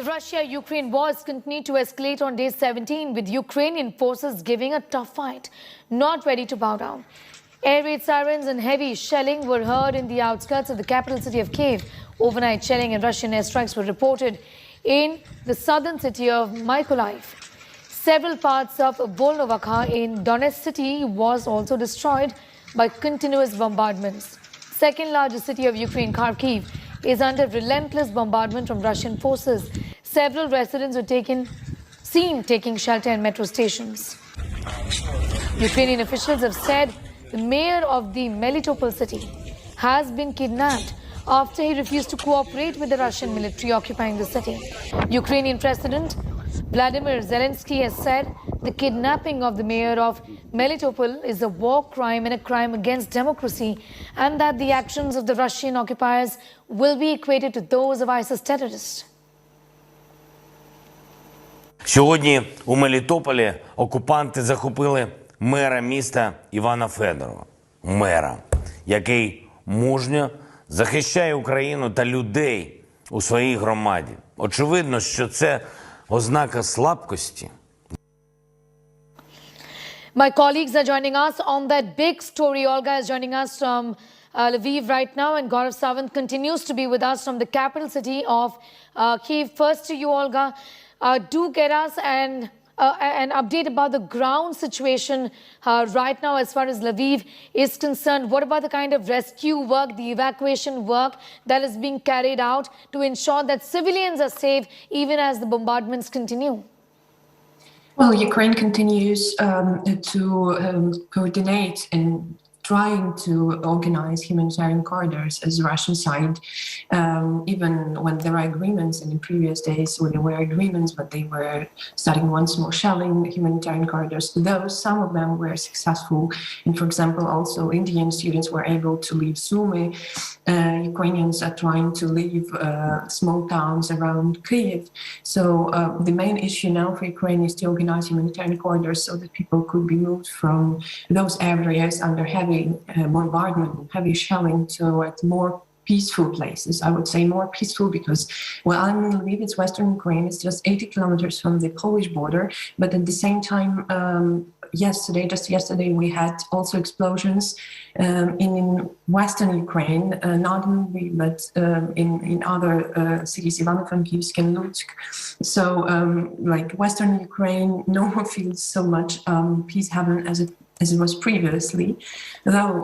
The Russia-Ukraine wars continue to escalate on day 17, with Ukrainian forces giving a tough fight, not ready to bow down. Air raid sirens and heavy shelling were heard in the outskirts of the capital city of Kyiv. Overnight shelling and Russian airstrikes were reported in the southern city of Mykolaiv. Several parts of Bollywood in Donetsk city was also destroyed by continuous bombardments. Second largest city of Ukraine, Kyiv, is under relentless bombardment from Russian forces. Several residents were seen taking shelter in metro stations. Ukrainian officials have said the mayor of the Melitopol city has been kidnapped after he refused to cooperate with the Russian military occupying the city. Ukrainian President Vladimir Zelensky has said the kidnapping of the mayor of Melitopol is a war crime and a crime against democracy, and that the actions of the Russian occupiers will be equated to those of ISIS terrorists. Сьогодні у Мелітополі окупанти захопили мера міста Івана Федорова. Мера, який мужньо захищає Україну та людей у своїй громаді. Очевидно, що це ознака слабкості. My colleagues are joining us on that big story. Olga is joining us from Lviv right now, and Gaurav Sawant continues to be with us from the capital city of Kyiv. First to you, Olga, do get us an update about the ground situation right now as far as Lviv is concerned. What about the kind of rescue work, the evacuation work that is being carried out to ensure that civilians are safe even as the bombardments continue? Well, Ukraine continues to coordinate and trying to organize humanitarian corridors as the Russian side, even when there are agreements, and in previous days when there were agreements, but they were starting once more shelling humanitarian corridors. Though some of them were successful, and for example, also Indian students were able to leave Sumy. Ukrainians are trying to leave small towns around Kyiv. So the main issue now for Ukraine is to organize humanitarian corridors so that people could be moved from those areas under heavy bombardment, heavy shelling, towards more peaceful places. I would say more peaceful because, well, I'm in Lviv, it's Western Ukraine, it's just 80 kilometers from the Polish border, but at the same time, just yesterday, we had also explosions in Western Ukraine, not in Lviv, but in other cities, Ivano-Frankivsk and Lutsk. So, like Western Ukraine, no more feels so much peace haven as it was previously, though.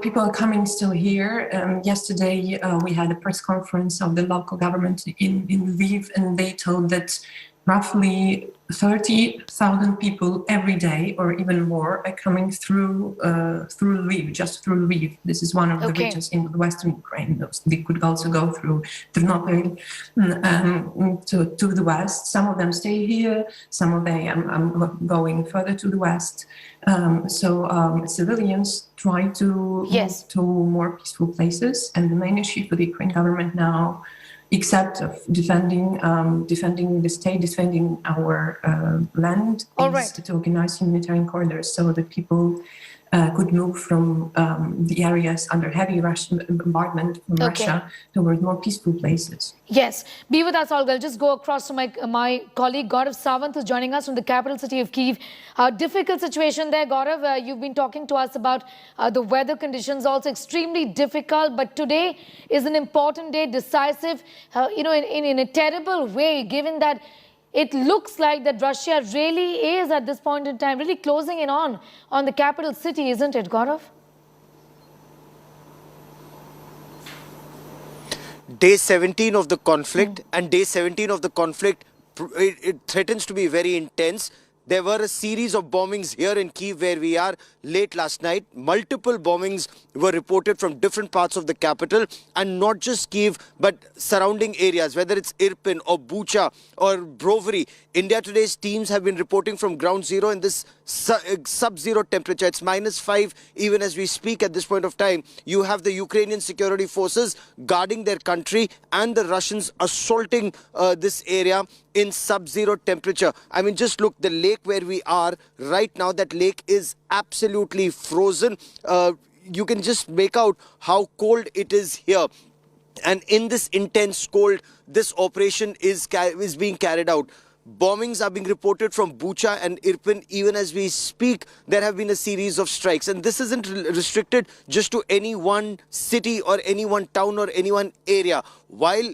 People are coming still here. Yesterday we had a press conference of the local government in Lviv, and they told that roughly 30,000 people every day, or even more, are coming through Lviv, just through Lviv. This is one of the regions in Western Ukraine. They could also go through Ternopil to the west. Some of them stay here. Some of them are going further to the west. Civilians try to move to more peaceful places. And the main issue for the Ukraine government now, except of defending the state, defending our land, is to organize humanitarian corridors so that people could move from the areas under heavy Russian bombardment from Russia toward more peaceful places. Yes. Be with us, Olga. I'll just go across to my colleague Gaurav Sawant, who's joining us from the capital city of Kyiv. Difficult situation there, Gaurav. You've been talking to us about the weather conditions, also extremely difficult. But today is an important day, decisive, in a terrible way, given that it looks like that Russia really is at this point in time really closing in on the capital city, isn't it, Gaurav? Day 17 of the conflict, and day 17 of the conflict, it threatens to be very intense. There were a series of bombings here in Kyiv where we are late last night. Multiple bombings were reported from different parts of the capital, and not just Kyiv, but surrounding areas, whether it's Irpin or Bucha or Brovary. India Today's teams have been reporting from ground zero in this sub-zero temperature. It's -5 even as we speak at this point of time. You have the Ukrainian security forces guarding their country and the Russians assaulting this area in sub-zero temperature. I mean, just look, the lake where we are right now, that lake is absolutely frozen. You can just make out how cold it is here. And in this intense cold, this operation is being carried out. Bombings are being reported from Bucha and Irpin. Even as we speak, there have been a series of strikes. And this isn't restricted just to any one city or any one town or any one area. While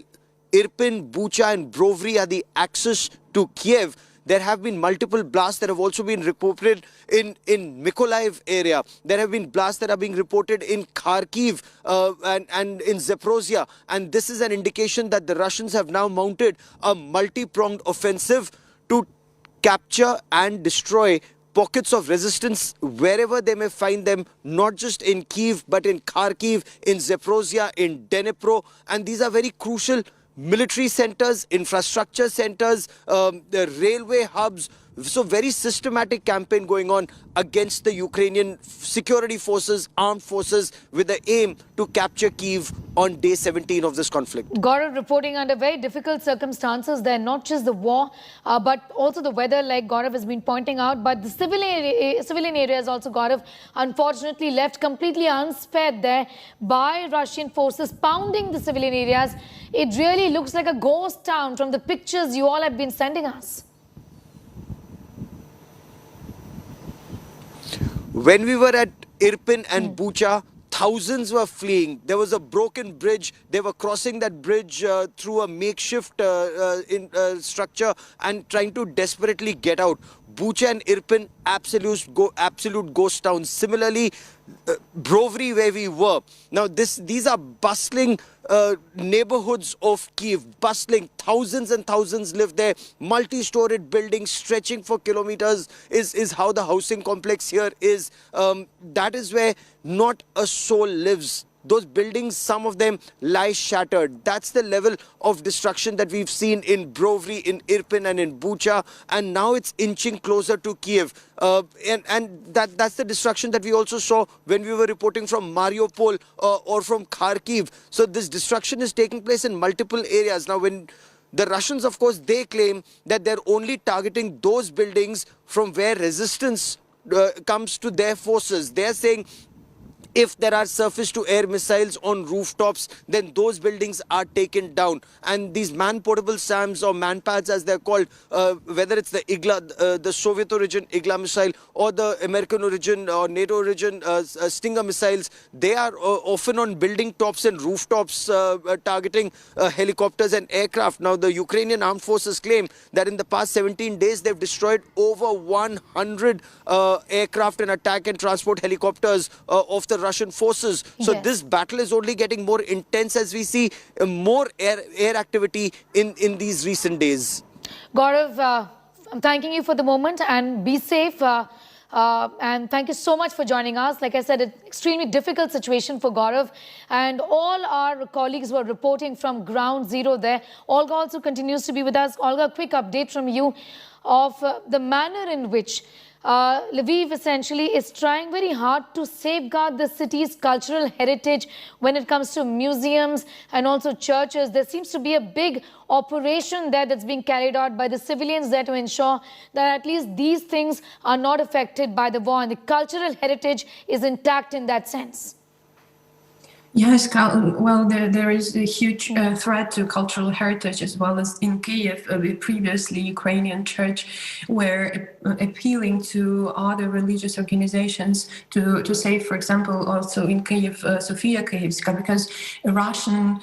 Irpin, Bucha and Brovary are the access to Kyiv, there have been multiple blasts that have also been reported in Mykolaiv area. There have been blasts that are being reported in Kharkiv and in Zaporozhye. And this is an indication that the Russians have now mounted a multi-pronged offensive to capture and destroy pockets of resistance wherever they may find them, not just in Kyiv, but in Kharkiv, in Zaporozhye, in Dnipro. And these are very crucial military centers, infrastructure centers, the railway hubs. So very systematic campaign going on against the Ukrainian security forces, armed forces, with the aim to capture Kyiv on day 17 of this conflict. Gaurav, reporting under very difficult circumstances there, not just the war, but also the weather, like Gaurav has been pointing out. But the civilian areas also, Gaurav, unfortunately left completely unspared there by Russian forces pounding the civilian areas. It really looks like a ghost town from the pictures you all have been sending us. When we were at Irpin and Bucha, thousands were fleeing. There was a broken bridge. They were crossing that bridge through a makeshift structure and trying to desperately get out. Bucha and Irpin, absolute ghost towns. Similarly, Brovary, where we were. Now, these are bustling neighborhoods of Kyiv, bustling. Thousands and thousands live there. Multi-storied buildings stretching for kilometers is how the housing complex here is. That is where not a soul lives. Those buildings, some of them lie shattered. That's the level of destruction that we've seen in Brovary, in Irpin and in Bucha. And now it's inching closer to Kyiv. And that's the destruction that we also saw when we were reporting from Mariupol or from Kharkiv. So this destruction is taking place in multiple areas. Now, when the Russians, of course, they claim that they're only targeting those buildings from where resistance comes to their forces. They're saying if there are surface-to-air missiles on rooftops, then those buildings are taken down. And these man-portable SAMs or man-pads, as they're called, whether it's the Igla, the Soviet origin Igla missile, or the American origin or NATO origin Stinger missiles, they are often on building tops and rooftops targeting helicopters and aircraft. Now, the Ukrainian armed forces claim that in the past 17 days, they've destroyed over 100 aircraft and attack and transport helicopters of the Russian forces. So Yes. this battle is only getting more intense as we see more air activity in these recent days. Gaurav, I'm thanking you for the moment and be safe. And thank you so much for joining us. Like I said, an extremely difficult situation for Gaurav. And all our colleagues were reporting from ground zero there. Olga also continues to be with us. Olga, a quick update from you of the manner in which Lviv essentially is trying very hard to safeguard the city's cultural heritage when it comes to museums and also churches. There seems to be a big operation there that's being carried out by the civilians there to ensure that at least these things are not affected by the war and the cultural heritage is intact in that sense. Yes, well, there is a huge threat to cultural heritage as well as in Kyiv, previously Ukrainian church, were appealing to other religious organizations to save, for example, also in Kyiv, Sofia Kyivska, because Russian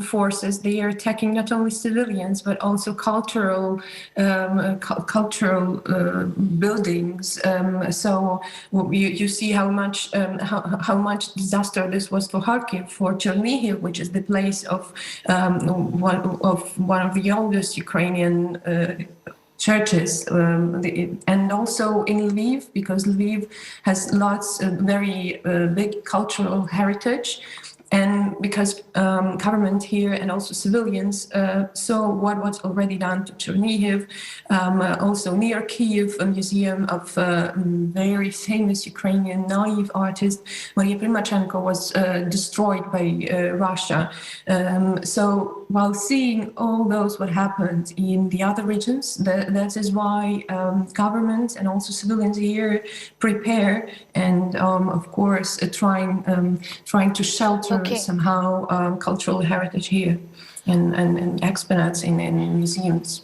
forces, they are attacking not only civilians but also cultural buildings. So you see how much disaster this was for Kharkiv, for Chernihiv, which is the place of one of the oldest Ukrainian churches, and also in Lviv, because Lviv has lots of very big cultural heritage. And because government here and also civilians saw what was already done to Chernihiv, also near Kyiv, a museum of very famous Ukrainian naive artist Maria Primachenko was destroyed by Russia. So while seeing all those what happened in the other regions, that is why government and also civilians here prepare and of course trying to shelter Okay. somehow cultural heritage here and exponents in museums.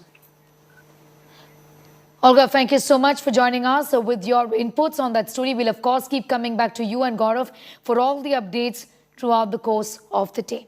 Olga, thank you so much for joining us with your inputs on that story. We'll, of course, keep coming back to you and Gaurav for all the updates throughout the course of the day.